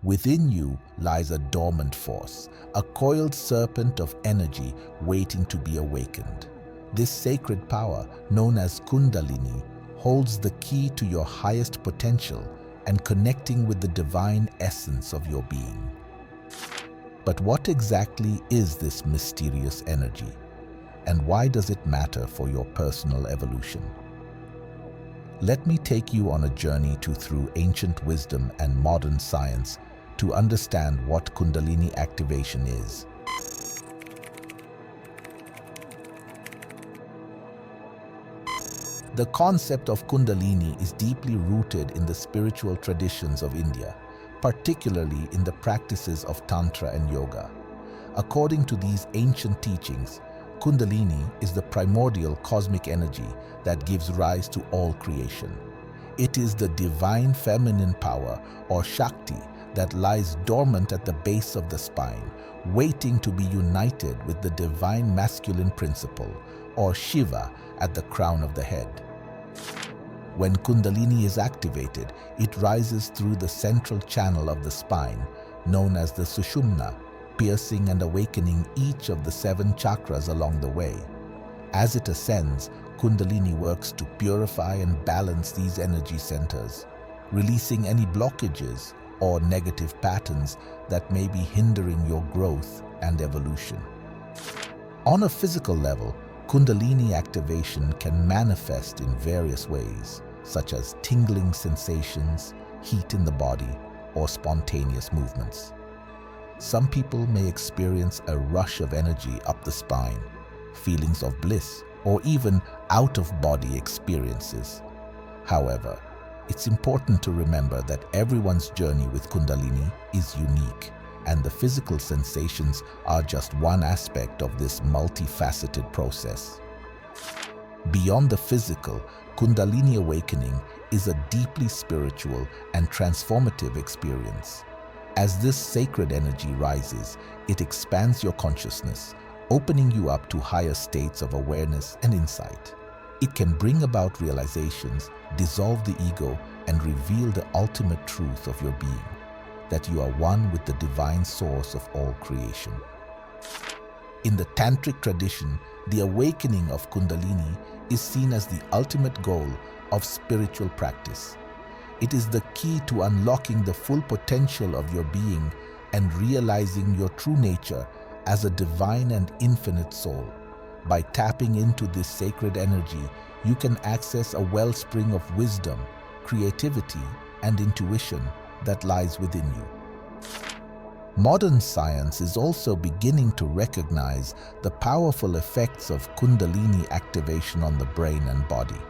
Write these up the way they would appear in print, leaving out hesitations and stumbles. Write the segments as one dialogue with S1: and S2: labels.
S1: Within you lies a dormant force, a coiled serpent of energy waiting to be awakened. This sacred power, known as Kundalini, holds the key to your highest potential and connecting with the divine essence of your being. But what exactly is this mysterious energy, and why does it matter for your personal evolution? Let me take you on a journey through ancient wisdom and modern science to understand what Kundalini activation is. The concept of Kundalini is deeply rooted in the spiritual traditions of India, particularly in the practices of Tantra and Yoga. According to these ancient teachings, Kundalini is the primordial cosmic energy that gives rise to all creation. It is the divine feminine power, or Shakti, that lies dormant at the base of the spine, waiting to be united with the divine masculine principle, or Shiva, at the crown of the head. When Kundalini is activated, it rises through the central channel of the spine, known as the Sushumna, piercing and awakening each of the 7 chakras along the way. As it ascends, Kundalini works to purify and balance these energy centers, releasing any blockages or negative patterns that may be hindering your growth and evolution. On a physical level, Kundalini activation can manifest in various ways, such as tingling sensations, heat in the body, or spontaneous movements. Some people may experience a rush of energy up the spine, feelings of bliss, or even out-of-body experiences. However, it's important to remember that everyone's journey with Kundalini is unique, and the physical sensations are just one aspect of this multifaceted process. Beyond the physical, Kundalini awakening is a deeply spiritual and transformative experience. As this sacred energy rises, it expands your consciousness, opening you up to higher states of awareness and insight. It can bring about realizations, dissolve the ego, and reveal the ultimate truth of your being, that you are one with the divine source of all creation. In the Tantric tradition, the awakening of Kundalini is seen as the ultimate goal of spiritual practice. It is the key to unlocking the full potential of your being and realizing your true nature as a divine and infinite soul. By tapping into this sacred energy, you can access a wellspring of wisdom, creativity, and intuition that lies within you. Modern science is also beginning to recognize the powerful effects of Kundalini activation on the brain and body.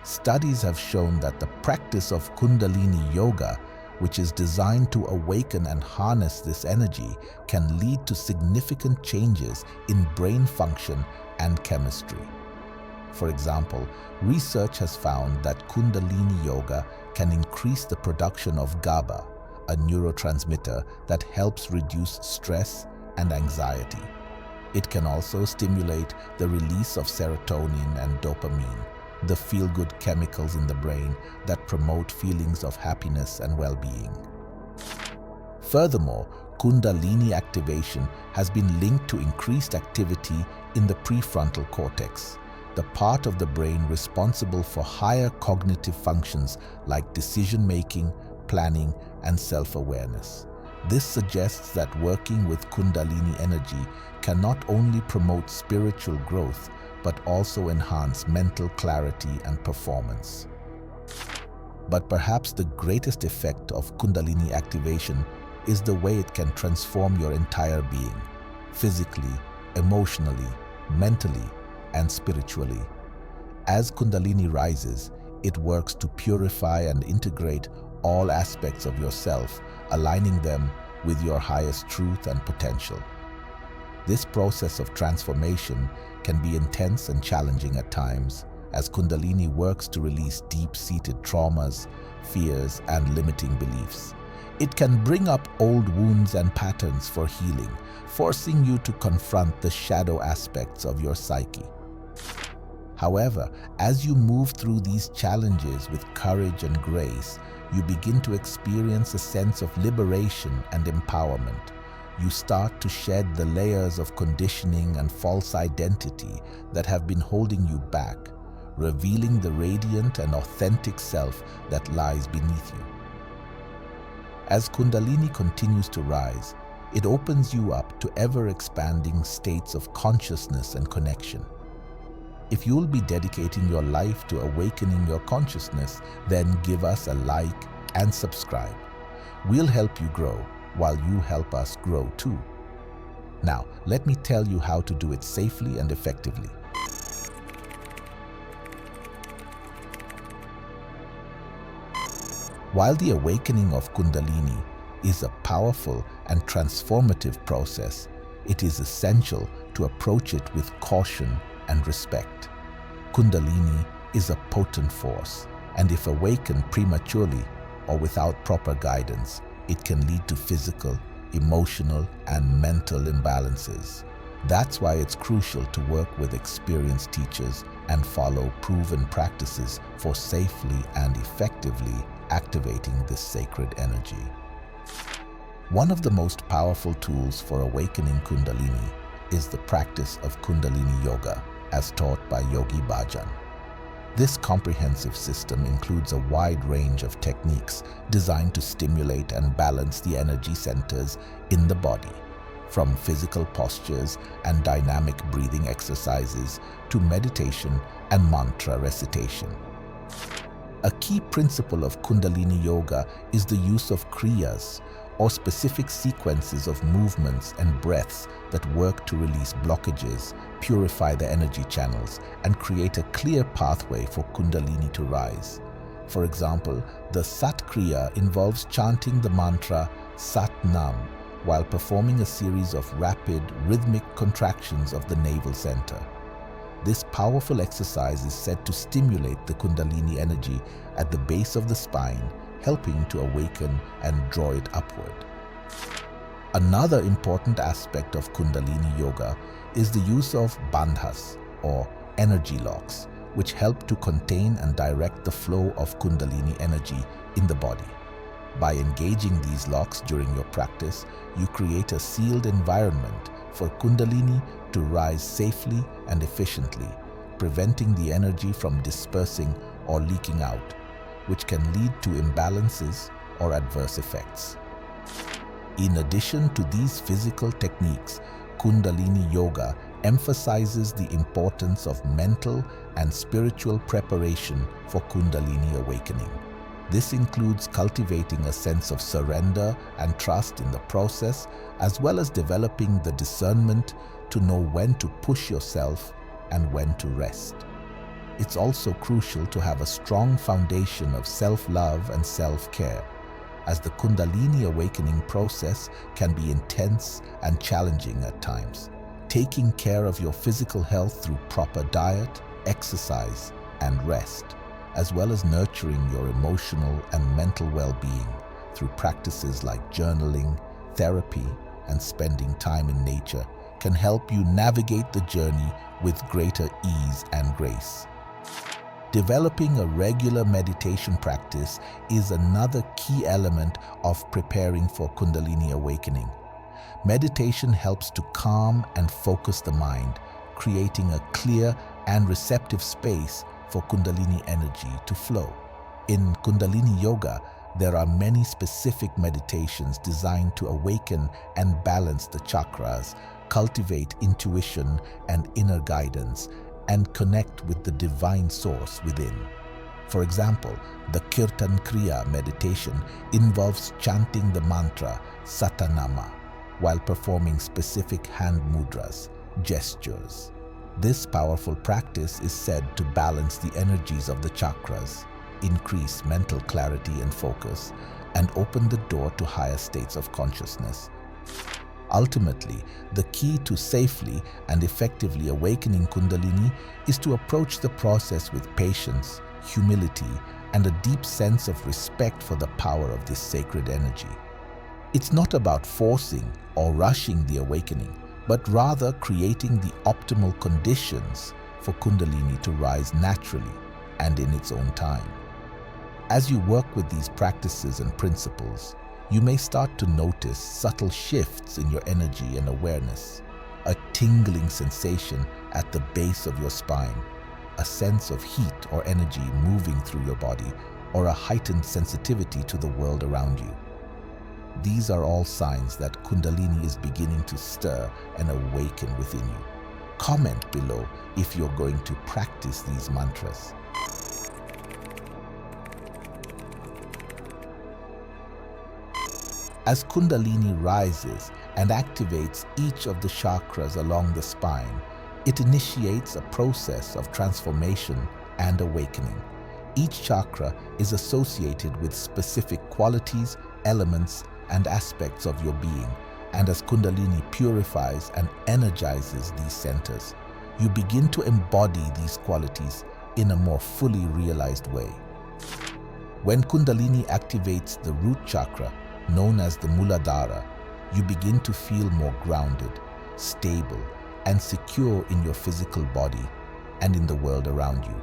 S1: Studies have shown that the practice of Kundalini Yoga, which is designed to awaken and harness this energy, can lead to significant changes in brain function and chemistry. For example, research has found that Kundalini Yoga can increase the production of GABA, a neurotransmitter that helps reduce stress and anxiety. It can also stimulate the release of serotonin and dopamine, the feel-good chemicals in the brain that promote feelings of happiness and well-being. Furthermore, Kundalini activation has been linked to increased activity in the prefrontal cortex, the part of the brain responsible for higher cognitive functions like decision-making, planning, and self-awareness. This suggests that working with Kundalini energy can not only promote spiritual growth, but also enhance mental clarity and performance. But perhaps the greatest effect of Kundalini activation is the way it can transform your entire being, physically, emotionally, mentally, and spiritually. As Kundalini rises, it works to purify and integrate all aspects of yourself, aligning them with your highest truth and potential. This process of transformation can be intense and challenging at times, as Kundalini works to release deep-seated traumas, fears, and limiting beliefs. It can bring up old wounds and patterns for healing, forcing you to confront the shadow aspects of your psyche. However, as you move through these challenges with courage and grace, you begin to experience a sense of liberation and empowerment. You start to shed the layers of conditioning and false identity that have been holding you back, revealing the radiant and authentic self that lies beneath you. As Kundalini continues to rise, it opens you up to ever-expanding states of consciousness and connection. If you'll be dedicating your life to awakening your consciousness, then give us a like and subscribe. We'll help you grow while you help us grow too. Now, let me tell you how to do it safely and effectively. While the awakening of Kundalini is a powerful and transformative process, it is essential to approach it with caution and respect. Kundalini is a potent force, and if awakened prematurely or without proper guidance, it can lead to physical, emotional, and mental imbalances. That's why it's crucial to work with experienced teachers and follow proven practices for safely and effectively activating this sacred energy. One of the most powerful tools for awakening Kundalini is the practice of Kundalini Yoga, as taught by Yogi Bhajan. This comprehensive system includes a wide range of techniques designed to stimulate and balance the energy centers in the body, from physical postures and dynamic breathing exercises to meditation and mantra recitation. A key principle of Kundalini Yoga is the use of kriyas, or specific sequences of movements and breaths that work to release blockages, purify the energy channels, and create a clear pathway for Kundalini to rise. For example, the Sat Kriya involves chanting the mantra Sat Nam while performing a series of rapid, rhythmic contractions of the navel center. This powerful exercise is said to stimulate the Kundalini energy at the base of the spine, helping to awaken and draw it upward. Another important aspect of Kundalini Yoga is the use of bandhas, or energy locks, which help to contain and direct the flow of Kundalini energy in the body. By engaging these locks during your practice, you create a sealed environment for Kundalini to rise safely and efficiently, preventing the energy from dispersing or leaking out, which can lead to imbalances or adverse effects. In addition to these physical techniques, Kundalini Yoga emphasizes the importance of mental and spiritual preparation for Kundalini awakening. This includes cultivating a sense of surrender and trust in the process, as well as developing the discernment to know when to push yourself and when to rest. It's also crucial to have a strong foundation of self-love and self-care, as the Kundalini awakening process can be intense and challenging at times. Taking care of your physical health through proper diet, exercise, and rest, as well as nurturing your emotional and mental well-being through practices like journaling, therapy, and spending time in nature, can help you navigate the journey with greater ease and grace. Developing a regular meditation practice is another key element of preparing for Kundalini awakening. Meditation helps to calm and focus the mind, creating a clear and receptive space for Kundalini energy to flow. In Kundalini Yoga, there are many specific meditations designed to awaken and balance the chakras, cultivate intuition and inner guidance, and connect with the divine source within. For example, the Kirtan Kriya meditation involves chanting the mantra Satanama while performing specific hand mudras, gestures. This powerful practice is said to balance the energies of the chakras, increase mental clarity and focus, and open the door to higher states of consciousness. Ultimately, the key to safely and effectively awakening Kundalini is to approach the process with patience, humility, and a deep sense of respect for the power of this sacred energy. It's not about forcing or rushing the awakening, but rather creating the optimal conditions for Kundalini to rise naturally and in its own time. As you work with these practices and principles, you may start to notice subtle shifts in your energy and awareness, a tingling sensation at the base of your spine, a sense of heat or energy moving through your body, or a heightened sensitivity to the world around you. These are all signs that Kundalini is beginning to stir and awaken within you. Comment below if you're going to practice these mantras. As Kundalini rises and activates each of the chakras along the spine, it initiates a process of transformation and awakening. Each chakra is associated with specific qualities, elements, and aspects of your being, and as Kundalini purifies and energizes these centers, you begin to embody these qualities in a more fully realized way. When Kundalini activates the root chakra, known as the Muladhara, you begin to feel more grounded, stable, and secure in your physical body and in the world around you.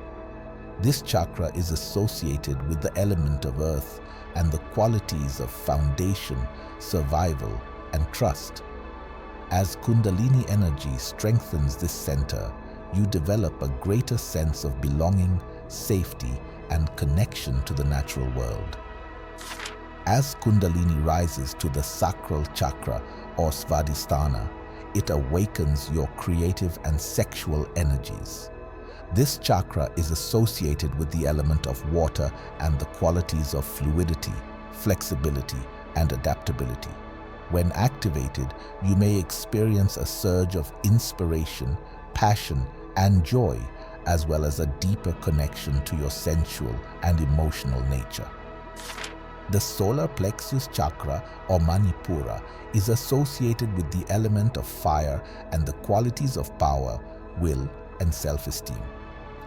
S1: This chakra is associated with the element of earth and the qualities of foundation, survival, and trust. As Kundalini energy strengthens this center, you develop a greater sense of belonging, safety, and connection to the natural world. As Kundalini rises to the sacral chakra or Svadhisthana, it awakens your creative and sexual energies. This chakra is associated with the element of water and the qualities of fluidity, flexibility, and adaptability. When activated, you may experience a surge of inspiration, passion, and joy, as well as a deeper connection to your sensual and emotional nature. The solar plexus chakra or Manipura is associated with the element of fire and the qualities of power, will, and self-esteem.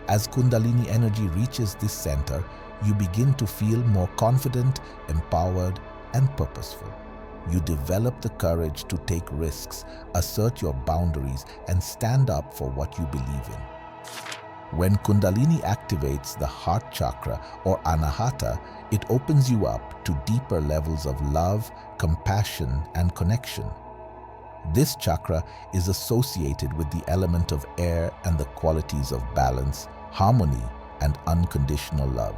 S1: As Kundalini energy reaches this center, you begin to feel more confident, empowered, and purposeful. You develop the courage to take risks, assert your boundaries, and stand up for what you believe in. When Kundalini activates the heart chakra or Anahata, it opens you up to deeper levels of love, compassion, and connection. This chakra is associated with the element of air and the qualities of balance, harmony, and unconditional love.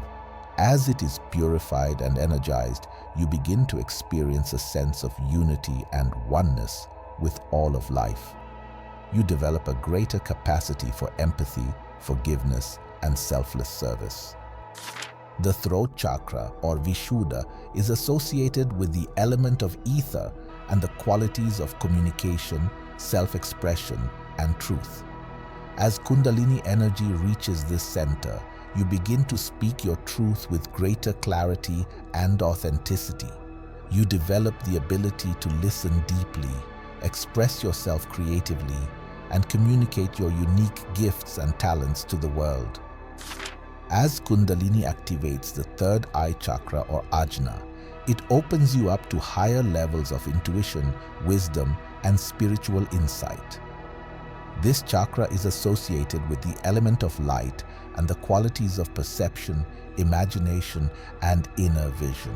S1: As it is purified and energized, you begin to experience a sense of unity and oneness with all of life. You develop a greater capacity for empathy, forgiveness, and selfless service. The throat chakra or Vishuddha is associated with the element of ether and the qualities of communication, self-expression, and truth. As Kundalini energy reaches this center, you begin to speak your truth with greater clarity and authenticity. You develop the ability to listen deeply, express yourself creatively, and communicate your unique gifts and talents to the world. As Kundalini activates the third eye chakra or Ajna, it opens you up to higher levels of intuition, wisdom, and spiritual insight. This chakra is associated with the element of light and the qualities of perception, imagination, and inner vision.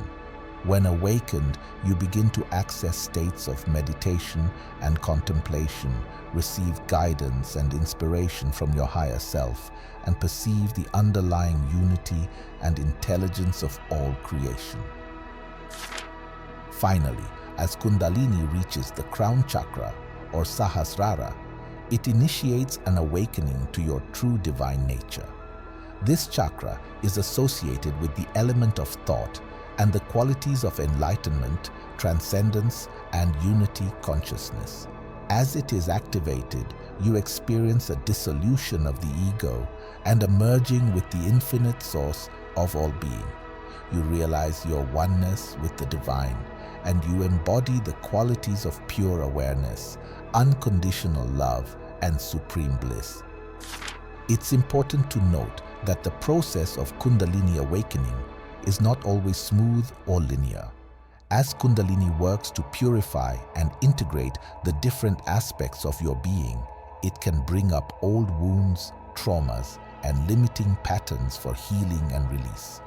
S1: When awakened, you begin to access states of meditation and contemplation, receive guidance and inspiration from your higher self, and perceive the underlying unity and intelligence of all creation. Finally, as Kundalini reaches the crown chakra or Sahasrara, it initiates an awakening to your true divine nature. This chakra is associated with the element of thought and the qualities of enlightenment, transcendence, and unity consciousness. As it is activated, you experience a dissolution of the ego and a merging with the infinite source of all being. You realize your oneness with the divine, and you embody the qualities of pure awareness, unconditional love, and supreme bliss. It's important to note that the process of Kundalini awakening is not always smooth or linear. As Kundalini works to purify and integrate the different aspects of your being, it can bring up old wounds, traumas, and limiting patterns for healing and release.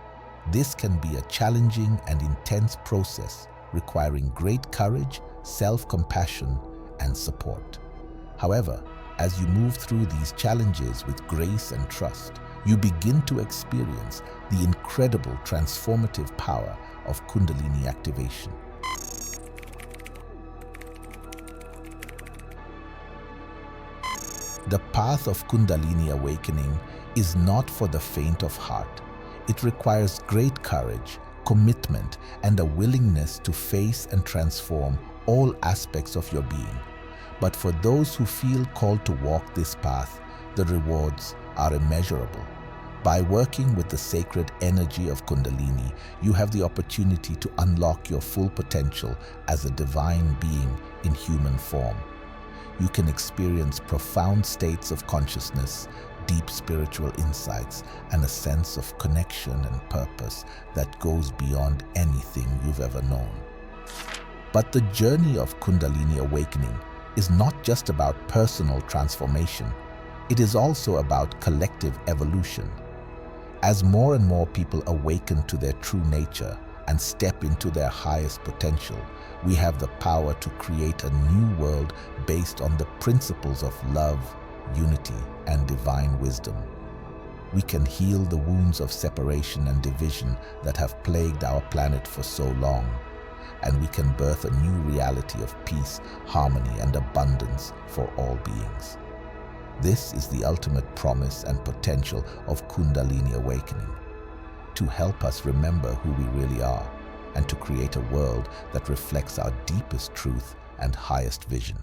S1: This can be a challenging and intense process requiring great courage, self-compassion, and support. However, as you move through these challenges with grace and trust, you begin to experience the incredible transformative power of Kundalini activation. The path of Kundalini awakening is not for the faint of heart. It requires great courage, commitment, and a willingness to face and transform all aspects of your being. But for those who feel called to walk this path, the rewards are immeasurable. By working with the sacred energy of Kundalini, you have the opportunity to unlock your full potential as a divine being in human form. You can experience profound states of consciousness, deep spiritual insights, and a sense of connection and purpose that goes beyond anything you've ever known. But the journey of Kundalini awakening is not just about personal transformation. It is also about collective evolution. As more and more people awaken to their true nature and step into their highest potential, we have the power to create a new world based on the principles of love, unity, and divine wisdom. We can heal the wounds of separation and division that have plagued our planet for so long, and we can birth a new reality of peace, harmony, and abundance for all beings. This is the ultimate promise and potential of Kundalini awakening, to help us remember who we really are and to create a world that reflects our deepest truth and highest vision.